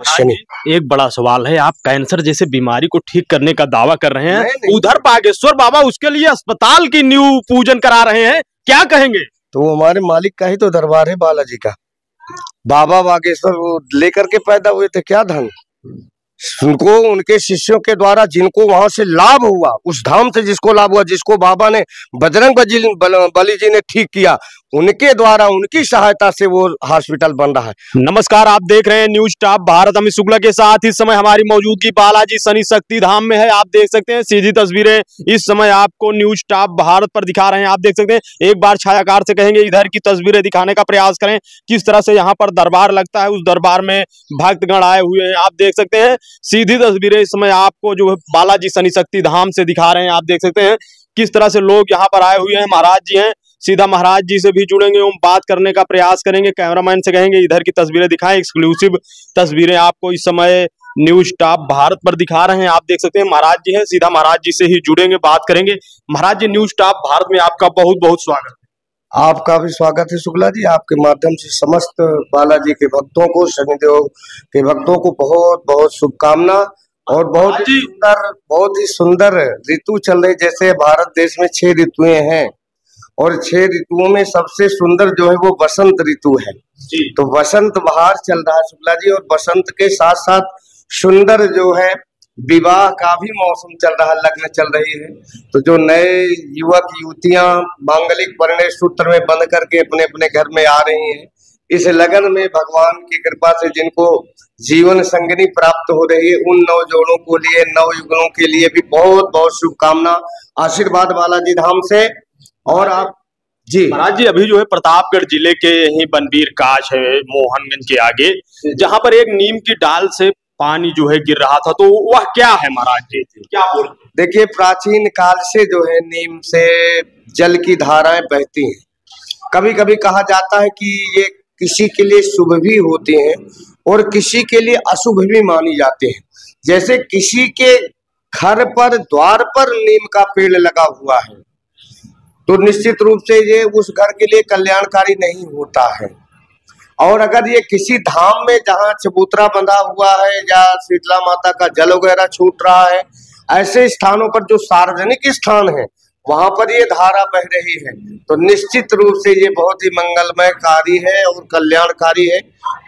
शनि। एक बड़ा सवाल है, आप कैंसर जैसे बीमारी को ठीक करने का दावा कर रहे हैं, नहीं। उधर बागेश्वर बाबा उसके लिए अस्पताल की नींव पूजन करा रहे हैं, क्या कहेंगे? तो वो हमारे मालिक का ही तो दरबार है बालाजी का। बाबा बागेश्वर वो लेकर के पैदा हुए थे क्या धन, उनको उनके शिष्यों के द्वारा जिनको वहां से लाभ हुआ, उस धाम से जिसको लाभ हुआ, जिसको बाबा ने बजरंग बली जी ने ठीक किया, उनके द्वारा उनकी सहायता से वो हॉस्पिटल बन रहा है। नमस्कार, आप देख रहे हैं न्यूज टॉप भारत। अमित शुक्ला के साथ इस समय हमारी मौजूदगी बालाजी शनि शक्ति धाम में है। आप देख सकते हैं सीधी तस्वीरें इस समय आपको न्यूज टॉप भारत पर दिखा रहे हैं। आप देख सकते हैं, एक बार छायाकार से कहेंगे इधर की तस्वीरें दिखाने का प्रयास करें, किस तरह से यहाँ पर दरबार लगता है, उस दरबार में भक्तगण आए हुए हैं। आप देख सकते हैं सीधी तस्वीरें इस समय आपको जो है बालाजी शनि शक्ति धाम से दिखा रहे हैं। आप देख सकते हैं किस तरह से लोग यहाँ पर आए हुए हैं। महाराज जी हैं, सीधा महाराज जी से भी जुड़ेंगे, हम बात करने का प्रयास करेंगे। कैमरामैन से कहेंगे इधर की तस्वीरें दिखाएं, एक्सक्लूसिव तस्वीरें आपको इस समय न्यूज टॉप भारत पर दिखा रहे हैं। आप देख सकते हैं महाराज जी हैं, सीधा महाराज जी से ही जुड़ेंगे, बात करेंगे। महाराज जी, न्यूज टॉप भारत में आपका बहुत बहुत स्वागत है। आपका भी स्वागत है शुक्ला जी। आपके माध्यम से समस्त बालाजी के भक्तों को, शनिदेव के भक्तों को बहुत बहुत शुभकामना। और बहुत ही सुंदर ऋतु चल रही, जैसे भारत देश में 6 ऋतुएं हैं और 6 ऋतुओं में सबसे सुंदर जो है वो बसंत ऋतु है। तो बसंत बहार चल रहा है शुक्ला जी, और बसंत के साथ साथ सुंदर जो है विवाह का भी मौसम चल रहा है, लग्न चल रही है। तो जो नए युवक युवतियां मांगलिक परिणय सूत्र में बंध करके अपने अपने घर में आ रही हैं, इस लगन में भगवान की कृपा से जिनको जीवन संगनी प्राप्त हो रही है, उन नवजोड़ों को लिए, नवयुगलों के लिए भी बहुत बहुत शुभकामना, आशीर्वाद बालाजी धाम से। और आप जी महाराज जी, अभी जो है प्रतापगढ़ जिले के ही बनबीर काछ है, मोहनगंज के आगे, जहां पर एक नीम की डाल से पानी जो है गिर रहा था, तो वह क्या है महाराज जी, क्या बोल? देखिए, प्राचीन काल से जो है नीम से जल की धाराएं बहती हैं। कभी कभी कहा जाता है कि ये किसी के लिए शुभ भी होते हैं और किसी के लिए अशुभ भी मानी जाते हैं। जैसे किसी के घर पर द्वार पर नीम का पेड़ लगा हुआ है तो निश्चित रूप से ये उस घर के लिए कल्याणकारी नहीं होता है। और अगर ये किसी धाम में जहाँ चबूतरा बंधा हुआ है या शीतला माता का जल वगैरह छूट रहा है, ऐसे स्थानों पर जो सार्वजनिक स्थान है वहां पर ये धारा बह रही है, तो निश्चित रूप से ये बहुत ही मंगलमय कार्य है और कल्याणकारी है।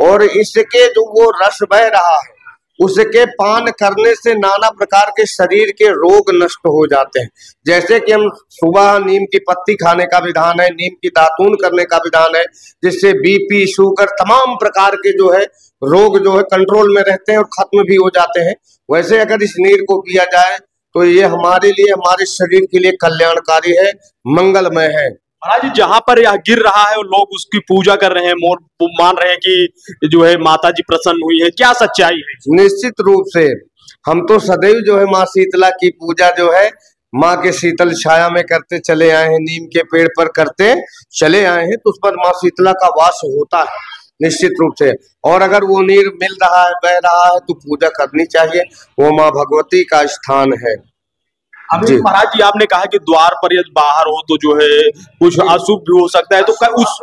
और इसके जो वो रस बह रहा है उसके पान करने से नाना प्रकार के शरीर के रोग नष्ट हो जाते हैं। जैसे कि हम सुबह नीम की पत्ती खाने का विधान है, नीम की दातून करने का विधान है, जिससे बीपी, शुगर, तमाम प्रकार के जो है रोग जो है कंट्रोल में रहते हैं और खत्म भी हो जाते हैं। वैसे अगर इस नीर को पिया जाए तो ये हमारे लिए, हमारे शरीर के लिए कल्याणकारी है, मंगलमय है। महाराज जी, जहाँ पर यह गिर रहा है लोग उसकी पूजा कर रहे हैं, मान रहे हैं कि जो है माता जी प्रसन्न हुई है, क्या सच्चाई है? निश्चित रूप से हम तो सदैव जो है माँ शीतला की पूजा जो है माँ के शीतल छाया में करते चले आए हैं, नीम के पेड़ पर करते चले आए हैं, तो उस पर माँ शीतला का वास होता है निश्चित रूप से। और अगर वो नीर मिल रहा है, बह रहा है, तो पूजा करनी चाहिए, वो माँ भगवती का स्थान है। अभी महाराज जी, आपने कहा कि द्वार पर यदि बाहर हो तो जो है कुछ अशुभ भी हो सकता है, तो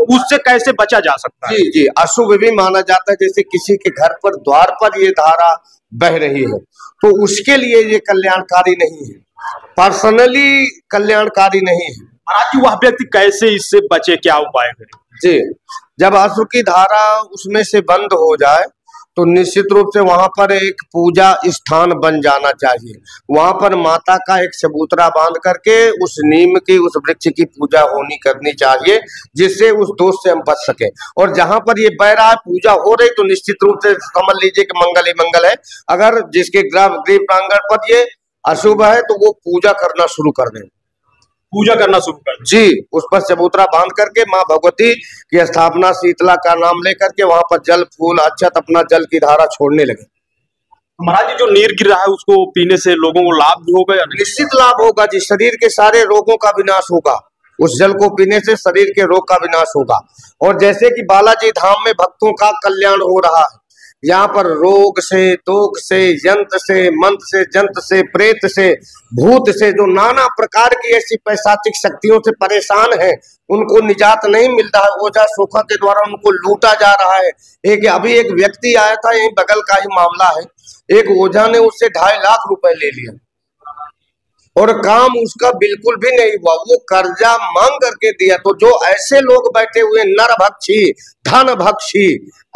उससे कैसे बचा जा सकता है? जी जी, अशुभ भी माना जाता है। जैसे किसी के घर पर द्वार पर ये धारा बह रही है तो उसके लिए ये कल्याणकारी नहीं है, पर्सनली कल्याणकारी नहीं है। महाराज जी, वह व्यक्ति कैसे इससे बचे, क्या उपाय करे? जी, जब अशुभ की धारा उसमें से बंद हो जाए तो निश्चित रूप से वहां पर एक पूजा स्थान बन जाना चाहिए। वहां पर माता का एक चबूतरा बांध करके उस नीम की, उस वृक्ष की पूजा करनी चाहिए, जिससे उस दोष से हम बच सके। और जहां पर ये बह रहा है, पूजा हो रही, तो निश्चित रूप से समझ लीजिए कि मंगल ही मंगल है। अगर जिसके गृह प्रांगण पर ये अशुभ है तो वो पूजा करना शुरू कर दें, पूजा करना शुरू कर जी, उस पर चबूतरा बांध करके माँ भगवती की स्थापना, शीतला का नाम लेकर के वहां पर जल, फूल, अक्षत, अपना जल की धारा छोड़ने लगे। महाराज जी, जो नीर गिर रहा है उसको पीने से लोगों को लाभ भी होगा या नहीं? निश्चित लाभ होगा जी, शरीर के सारे रोगों का विनाश होगा। उस जल को पीने से शरीर के रोग का विनाश होगा। और जैसे कि बालाजी धाम में भक्तों का कल्याण हो रहा है, यहाँ पर रोग से, दोग से, यंत्र से, मंत्र से, जंत्र से, प्रेत से, भूत से, जो नाना प्रकार की ऐसी पैशाचिक शक्तियों से परेशान है, उनको निजात नहीं मिल रहा है। ओझा सोखा के द्वारा उनको लूटा जा रहा है। अभी एक व्यक्ति आया था, यही बगल का ही मामला है, एक ओझा ने उससे 2.5 लाख रुपए ले लिया और काम उसका बिल्कुल भी नहीं हुआ, वो कर्जा मांग करके दिया। तो जो ऐसे लोग बैठे हुए नरभक्षी, धन भक्षी,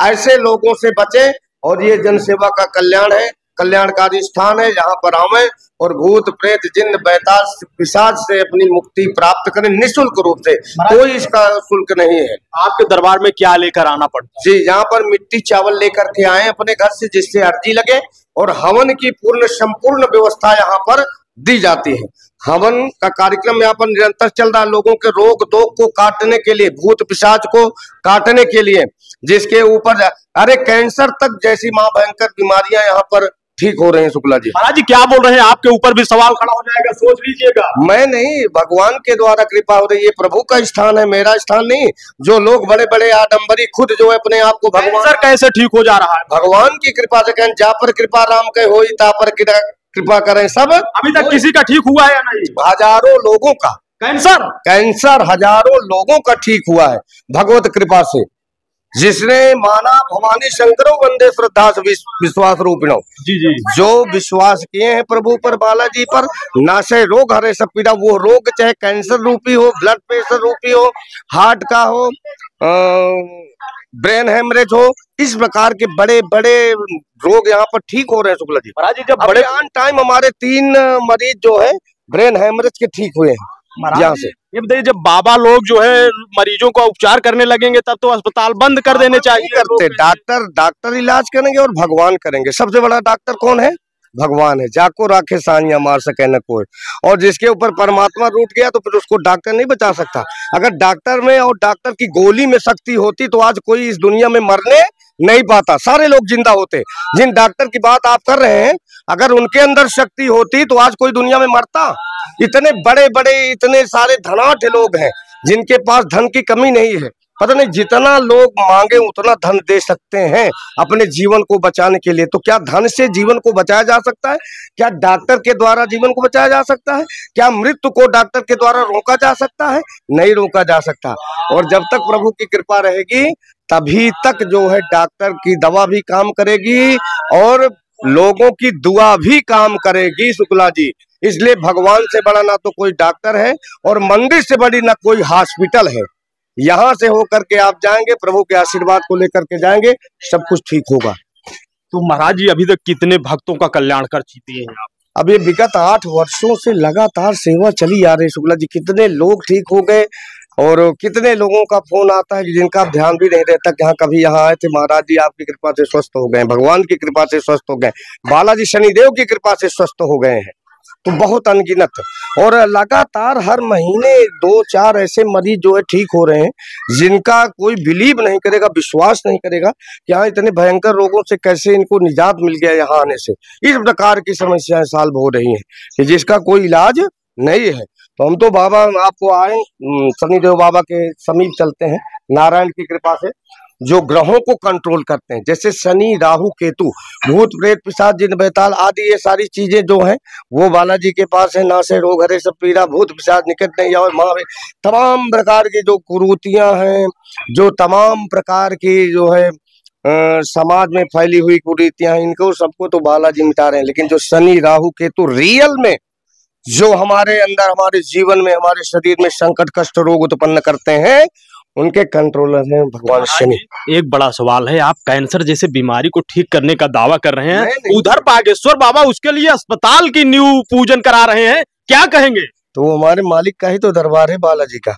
ऐसे लोगों से बचे। और ये जनसेवा का कल्याण है, कल्याणकारी स्थान है, यहाँ पर आवे और भूत प्रेत जिन्न बैताल पिशाच से अपनी मुक्ति प्राप्त करें निःशुल्क रूप से, कोई इसका शुल्क नहीं है। आपके दरबार में क्या लेकर आना पड़ता है? जी, यहाँ पर मिट्टी चावल लेकर के आए अपने घर से, जिससे अर्जी लगे, और हवन की संपूर्ण व्यवस्था यहाँ पर दी जाती है। हवन का कार्यक्रम यहाँ पर निरंतर चल रहा है, लोगों के रोग दोग को काटने के लिए, भूत पिशाच को काटने के लिए, जिसके ऊपर अरे कैंसर तक जैसी भयंकर बीमारियां यहाँ पर ठीक हो रहे हैं। शुक्ला जी, महाराज जी क्या बोल रहे हैं? आपके ऊपर भी सवाल खड़ा हो जाएगा, सोच लीजिएगा। मैं नहीं, भगवान के द्वारा कृपा हो रही है, प्रभु का स्थान है, मेरा स्थान नहीं। जो लोग बड़े बड़े आडंबरी खुद जो है अपने आप को भगवान, कैसे ठीक हो जा रहा है? भगवान की कृपा से कहें, जा पर कृपा राम के होई ता पर कृपा करें सब। अभी तक किसी का ठीक हुआ है या नहीं? हजारों लोगों का कैंसर हजारों लोगों का ठीक हुआ है भगवत कृपा से। जिसने माना भवानी शंकरों वंदे श्रद्धा से विश्वास रूपिणों, जी जी, जो विश्वास किए हैं प्रभु पर, बालाजी पर, नाशे रोग हरे सब पीड़ा। वो रोग चाहे कैंसर रूपी हो, ब्लड प्रेशर रूपी हो, हार्ट का हो, ब्रेन हेमरेज हो, इस प्रकार के बड़े बड़े रोग यहाँ पर ठीक हो रहे हैं। शुक्ला जी, महाराज जी जब बड़े ऑन टाइम हमारे 3 मरीज जो है ब्रेन हेमरेज के ठीक हुए हैं यहाँ से। ये बताइए, जब बाबा लोग जो है मरीजों का उपचार करने लगेंगे तब तो अस्पताल बंद कर देने चाहिए। करते डॉक्टर इलाज करेंगे और भगवान करेंगे। सबसे बड़ा डॉक्टर कौन है? भगवान है। जाको राखे सानिया मार सके न कोई। और जिसके ऊपर परमात्मा रूठ गया तो फिर उसको डॉक्टर नहीं बचा सकता। अगर डॉक्टर में और डॉक्टर की गोली में शक्ति होती तो आज कोई इस दुनिया में मरने नहीं पाता, सारे लोग जिंदा होते। जिन डॉक्टर की बात आप कर रहे हैं, अगर उनके अंदर शक्ति होती तो आज कोई दुनिया में मरता। इतने बड़े बड़े, इतने सारे धनाढ्य लोग हैं जिनके पास धन की कमी नहीं है। पता नहीं, जितना लोग मांगे उतना धन दे सकते हैं अपने जीवन को बचाने के लिए। तो क्या धन से जीवन को बचाया जा सकता है? क्या डॉक्टर के द्वारा जीवन को बचाया जा सकता है? क्या मृत्यु को डॉक्टर के द्वारा रोका जा सकता है? नहीं रोका जा सकता। और जब तक प्रभु की कृपा रहेगी तभी तक जो है डॉक्टर की दवा भी काम करेगी और लोगों की दुआ भी काम करेगी। शुक्ला जी, इसलिए भगवान से बड़ा ना तो कोई डॉक्टर है और मंदिर से बड़ी ना कोई हॉस्पिटल है। यहाँ से होकर के आप जाएंगे, प्रभु के आशीर्वाद को लेकर के जाएंगे, सब कुछ ठीक होगा। तो महाराज जी अभी तक कितने भक्तों का कल्याण कर चुके हैं आप? अब ये विगत 8 वर्षों से लगातार सेवा चली आ रही। शुक्ला जी, कितने लोग ठीक हो गए और कितने लोगों का फोन आता है जिनका आप ध्यान भी नहीं रहता कि हाँ कभी यहाँ आए थे, महाराज जी आपकी कृपा से स्वस्थ हो गए, भगवान की कृपा से स्वस्थ हो गए, बालाजी शनिदेव की कृपा से स्वस्थ हो गए हैं। तो बहुत अनगिनत, और लगातार हर महीने 2-4 ऐसे मरीज जो है ठीक हो रहे हैं जिनका कोई बिलीव नहीं करेगा, विश्वास नहीं करेगा कि हाँ इतने भयंकर रोगों से कैसे इनको निजात मिल गया यहाँ आने से। इस प्रकार की समस्याएं सॉल्व हो रही हैं कि जिसका कोई इलाज नहीं है। तो हम तो बाबा आपको आए शनिदेव बाबा के समीप चलते हैं, नारायण की कृपा से, जो ग्रहों को कंट्रोल करते हैं, जैसे शनि, राहु, केतु, भूत प्रेत पिशाच जिन्न बैताल आदि, ये सारी चीजें जो हैं वो बालाजी के पास है। नासे रोग हरे सब पीड़ा, भूत पिशाच निकट नहीं और महावे, तमाम प्रकार की जो कुरीतियां हैं, जो तमाम प्रकार की जो है समाज में फैली हुई कुरीतियां, इनको सबको तो बालाजी मिटा रहे हैं। लेकिन जो शनि, राहु, केतु रियल में जो हमारे अंदर, हमारे जीवन में, हमारे शरीर में संकट, कष्ट, रोग उत्पन्न करते हैं, उनके कंट्रोलर हैं भगवान शनि। एक बड़ा सवाल है, आप कैंसर जैसे बीमारी को ठीक करने का दावा कर रहे हैं, उधर बागेश्वर बाबा उसके लिए अस्पताल की नींव पूजन करा रहे हैं, क्या कहेंगे? तो हमारे मालिक का ही तो दरबार है बालाजी का।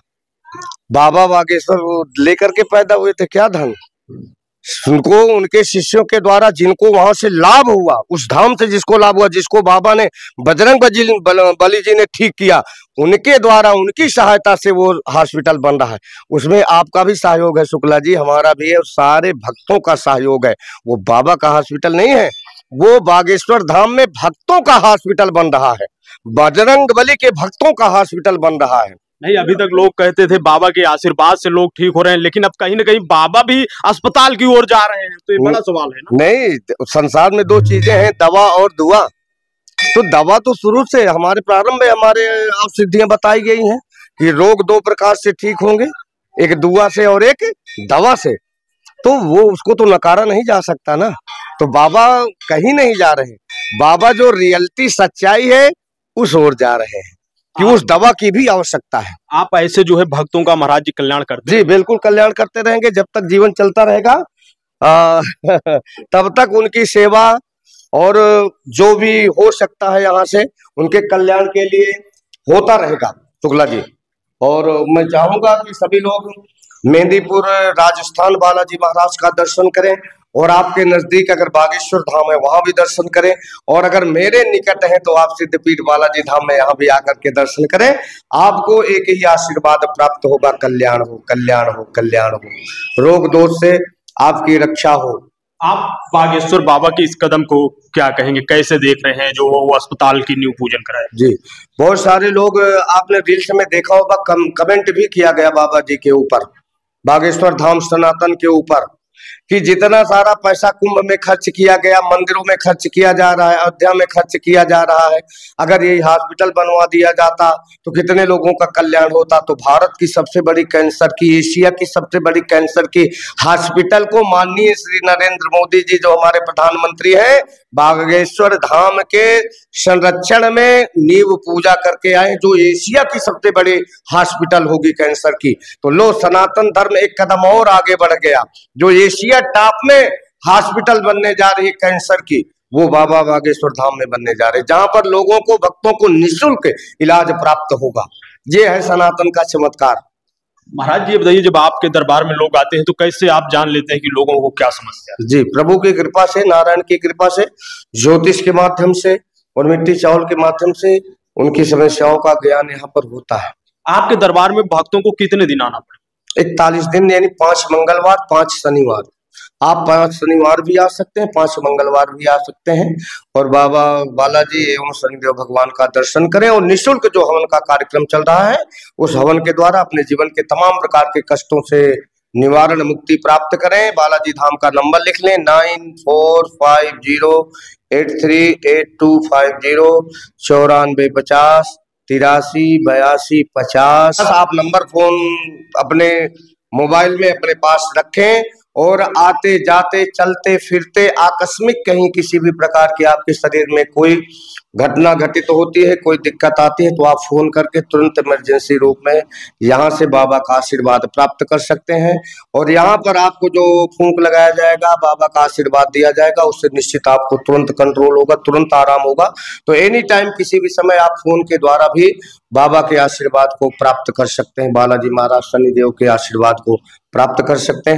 बाबा बागेश्वर लेकर के पैदा हुए थे, क्या धन उनको, उनके शिष्यों के द्वारा जिनको वहां से लाभ हुआ, उस धाम से जिसको लाभ हुआ, जिसको बाबा ने बजरंग बली जी ने ठीक किया, उनके द्वारा, उनकी सहायता से वो हॉस्पिटल बन रहा है। उसमें आपका भी सहयोग है शुक्ला जी, हमारा भी है, सारे भक्तों का सहयोग है। वो बाबा का हॉस्पिटल नहीं है, वो बागेश्वर धाम में भक्तों का हॉस्पिटल बन रहा है, बजरंग बली के भक्तों का हॉस्पिटल बन रहा है। नहीं, अभी तक लोग कहते थे बाबा के आशीर्वाद से लोग ठीक हो रहे हैं, लेकिन अब कहीं ना कहीं बाबा भी अस्पताल की ओर जा रहे हैं, तो ये बड़ा सवाल है ना। नहीं, संसार में दो चीजें हैं, दवा और दुआ। तो दवा तो शुरू से हमारे प्रारंभ में हमारे आप सिद्धियां बताई गई हैं कि रोग दो प्रकार से ठीक होंगे, एक दुआ से और एक दवा से। तो वो उसको तो नकारा नहीं जा सकता ना। तो बाबा कहीं नहीं जा रहे, बाबा जो रियलिटी सच्चाई है उस ओर जा रहे हैं कि उस दवा की भी आवश्यकता है। आप ऐसे जो है भक्तों का महाराज जी कल्याण करते जी बिल्कुल कल्याण करते रहेंगे, जब तक जीवन चलता रहेगा तब तक उनकी सेवा और जो भी हो सकता है यहाँ से उनके कल्याण के लिए होता रहेगा शुक्ला जी। और मैं चाहूंगा कि सभी लोग मेहंदीपुर राजस्थान बालाजी महाराज का दर्शन करें, और आपके नजदीक अगर बागेश्वर धाम है वहां भी दर्शन करें, और अगर मेरे निकट है तो आप सिद्धपीठ बालाजी धाम में यहाँ भी आकर के दर्शन करें। आपको एक ही आशीर्वाद प्राप्त होगा, कल्याण हो कल्याण हो कल्याण हो, रोग दोष से आपकी रक्षा हो। आप बागेश्वर बाबा के इस कदम को क्या कहेंगे, कैसे देख रहे हैं जो वो अस्पताल की नींव पूजन कराए? जी बहुत सारे लोग आपने रील्स में देखा होगा, कमेंट भी किया गया बाबा जी के ऊपर, बागेश्वर धाम सनातन के ऊपर, कि जितना सारा पैसा कुंभ में खर्च किया गया, मंदिरों में खर्च किया जा रहा है, अयोध्या में खर्च किया जा रहा है, अगर ये हॉस्पिटल बनवा दिया जाता तो कितने लोगों का कल्याण होता। तो भारत की सबसे बड़ी कैंसर की, एशिया की सबसे बड़ी कैंसर की हॉस्पिटल को माननीय श्री नरेंद्र मोदी जी जो हमारे प्रधानमंत्री हैं, बागेश्वर धाम के संरक्षण में नींव पूजा करके आए, जो एशिया की सबसे बड़ी हॉस्पिटल होगी कैंसर की। तो लो, सनातन धर्म एक कदम और आगे बढ़ गया, जो एशिया टॉप में हॉस्पिटल बनने जा रही है कैंसर की, वो बाबा बागेश्वर धाम में बनने जा रहे, जहां पर लोगों को, भक्तों को निःशुल्क इलाज प्राप्त होगा। ये है सनातन का चमत्कार। महाराज जी ये बताइए, जब आपके दरबार में लोग आते हैं तो कैसे आप जान लेते हैं कि लोगों को क्या समस्या है? जी प्रभु की कृपा से, नारायण की कृपा से, ज्योतिष के माध्यम से और मिट्टी चावल के माध्यम से उनकी समस्याओं का ज्ञान यहाँ पर होता है। आपके दरबार में भक्तों को कितने दिन आना पड़े? 41 दिन, यानी 5 मंगलवार 5 शनिवार। आप 5 शनिवार भी आ सकते हैं, 5 मंगलवार भी आ सकते हैं, और बाबा बालाजी एवं शनिदेव भगवान का दर्शन करें। और निःशुल्क जो हवन का कार्यक्रम चल रहा है, उस हवन के द्वारा अपने जीवन के तमाम प्रकार के कष्टों से निवारण मुक्ति प्राप्त करें। बालाजी धाम का नंबर लिख लें, 9450838250 9450 838250। आप नंबर फोन अपने मोबाइल में अपने पास रखें, और आते जाते चलते फिरते आकस्मिक कहीं किसी भी प्रकार की आपके शरीर में कोई घटना घटित होती है, कोई दिक्कत आती है, तो आप फोन करके तुरंत इमरजेंसी रूप में यहाँ से बाबा का आशीर्वाद प्राप्त कर सकते हैं। और यहाँ पर आपको जो फूंक लगाया जाएगा, बाबा का आशीर्वाद दिया जाएगा, उससे निश्चित आपको तुरंत कंट्रोल होगा, तुरंत आराम होगा। तो एनी टाइम किसी भी समय आप फोन के द्वारा भी बाबा के आशीर्वाद को प्राप्त कर सकते हैं, बालाजी महाराज शनिदेव के आशीर्वाद को प्राप्त कर सकते हैं।